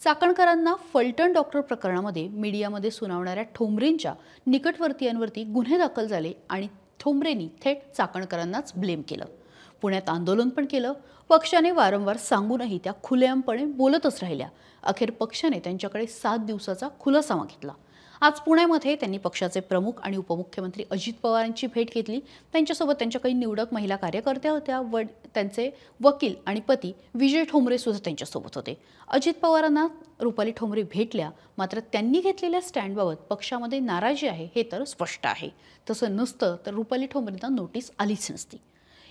चाकणकरांना Phaltan doctor प्रकरणामध्ये मीडियामध्ये सुनावणाऱ्या ठोंबरेंच्या निकटवर्तीयांवरती गुन्हे दाखल झाले आणि ठोंबरेंनी थेट चाकणकरांनाच ब्लेम केलं। पुण्यात आंदोलन पण केलं। पक्षाने वारंवार सांगूनही त्या खुलेआमपणे बोलतच राहिल्या। अखेर पक्षाने त्यांच्याकडे 7 दिवसाचा खुलासा मागितला। आज पुण्यामध्ये त्यांनी पक्षाचे प्रमुख आणि उपमुख्यमंत्री अजित पवारांची भेट घेतली। त्यांच्यासोबत त्यांच्या काही निवडक महिला कार्यकर्त्या होत्या व त्यांचे वकील आणि पती विजय ठोंबरे सुद्धा त्यांच्यासोबत होते। अजित पवारांना रुपाली ठोंबरे भेटल्या, मात्र त्यांनी घेतलेल्या स्टँडबाबत पक्षामध्ये नाराजी आहे हे तर स्पष्ट आहे। तसं नसतं तर रुपाली ठोंबरेंना नोटीस आलीच नसती।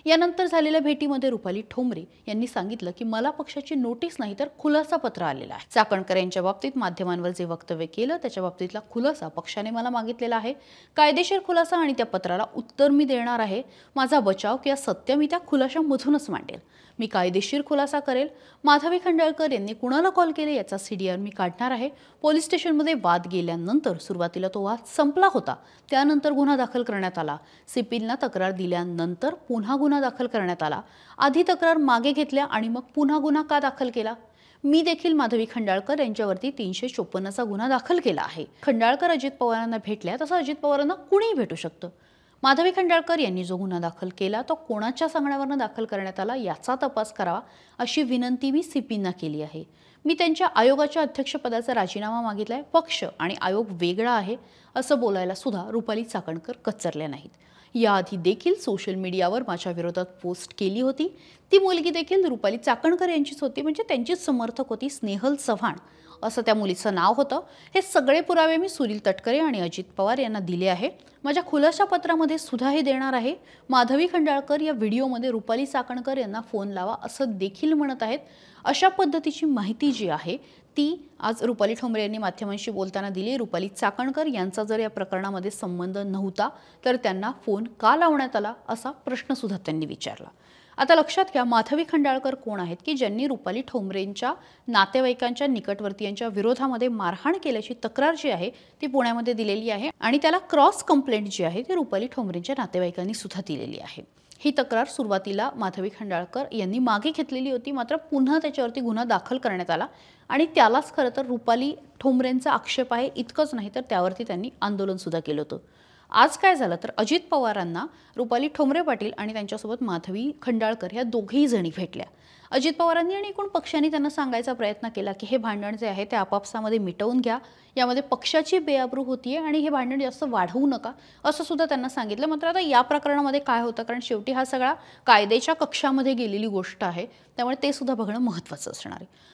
यानंतर झालेल्या भेटीमध्ये रुपाली ठोंबरे यांनी सांगितलं की मला पक्षाची नोटीस नाही तर खुलासा पत्र आलेला आहे। चाकणकर यांच्या बाबतीत माध्यमांवर जे वक्तव्य केलं त्याच्या बाबतीतला खुलासा पक्षाने मला मागितलेला आहे। कायदेशीर खुलासा आणि त्या पत्राला उत्तर मी देणार आहे। माझा बचाव किंवा सत्य मी त्या खुलाशामधूनच मांडेल। मी कायदेशीर खुलासा करेल। माधवी खंडाळकर यांनी कुणाला कॉल केले याचा सीडीआर मी काढणार आहे। पोलीस स्टेशनमध्ये वाद गेल्यानंतर सुरुवातीला तो वाद संपला होता, त्यानंतर गुन्हा दाखल करण्यात आला। सिपीलना तक्रार दिल्यानंतर पुन्हा गुन्हा दाखल करण्यात आला। आधी तक्रार मागे घेतल्या आणि मग पुन्हा गुन्हा का दाखल केला? मी देखील माधवी खंडाळकर यांच्यावरती 354चा गुन्हा दाखल केला आहे। खंडाळकर अजित पवारांना भेटल्या तसं अजित पवारांना कुणीही भेटू शकतं। माधवी खंडाळकर यांनी जो गुन्हा दाखल केला तो कोणाच्या सांगण्यावरून दाखल करण्यात आला याचा तपास करावा अशी विनंती मी सीपींना केली आहे। मी त्यांच्या आयोगाच्या अध्यक्षपदाचा राजीनामा मागितलाय। पक्ष आणि आयोग वेगळा आहे असं बोलायला सुद्धा रुपाली चाकणकर कचरल्या नाहीत। याआधी देखील सोशल मीडियावर माझ्या विरोधात पोस्ट केली होती। ती मुलगी देखील रुपाली चाकणकर यांचीच होती, म्हणजे त्यांचीच समर्थक होती। स्नेहल चव्हाण असं त्या मुलीचं नाव होतं। हे सगळे पुरावे मी सुनील तटकरे आणि अजित पवार यांना दिले आहे। माझ्या खुलासा पत्रामध्ये सुद्धा हे देणार आहे। माधवी खंडाळकर या व्हिडिओमध्ये रुपाली चाकणकर यांना फोन लावा असं देखील म्हणत आहेत। अशा पद्धतीची माहिती जी आहे ती आज रुपाली ठोंबरे यांनी माध्यमांशी बोलताना दिली। रुपाली चाकणकर यांचा जर या प्रकरणामध्ये संबंध नव्हता तर त्यांना फोन का लावण्यात आला असा प्रश्न सुद्धा त्यांनी विचारला। आता लक्षात घ्या, माधवी खंडाळकर कोण आहेत की ज्यांनी रुपाली ठोंबरेंच्या नातेवाईकांच्या निकटवर्तीयांच्या विरोधामध्ये मारहाण केल्याची तक्रार जी आहे ती पुण्यामध्ये दिलेली आहे आणि त्याला क्रॉस कंप्लेंट जी आहे ती रुपाली ठोंबरेंच्या नातेवाईकांनी सुद्धा दिलेली आहे। ही तक्रार सुरुवातीला माधवी खंडाळकर यांनी मागे घेतलेली होती, मात्र पुन्हा त्याच्यावरती गुन्हा दाखल करण्यात आला आणि त्यालाच खरं तर रुपाली ठोंबरेंचा आक्षेप आहे। इतकंच नाही तर त्यावरती त्यांनी आंदोलन सुद्धा केलं होतं। आज काय झालं तर अजित पवारांना रुपाली ठोंबरे पाटील आणि त्यांच्यासोबत माधवी खंडाळकर ह्या दोघेही जणी भेटल्या। अजित पवारांनी आणि एकूण पक्षाने त्यांना सांगायचा प्रयत्न केला की हे भांडण जे आहे ते आपापसामध्ये मिटवून घ्या, यामध्ये पक्षाची बेआबरू होतीये आणि हे भांडण जास्त वाढवू नका असं सुद्धा त्यांना सांगितलं। मात्र आता या प्रकरणामध्ये काय होतं, कारण शेवटी हा सगळा कायद्याच्या कक्षामध्ये गेलेली गोष्ट आहे, त्यामुळे ते सुद्धा बघणं महत्त्वाचं असणार आहे।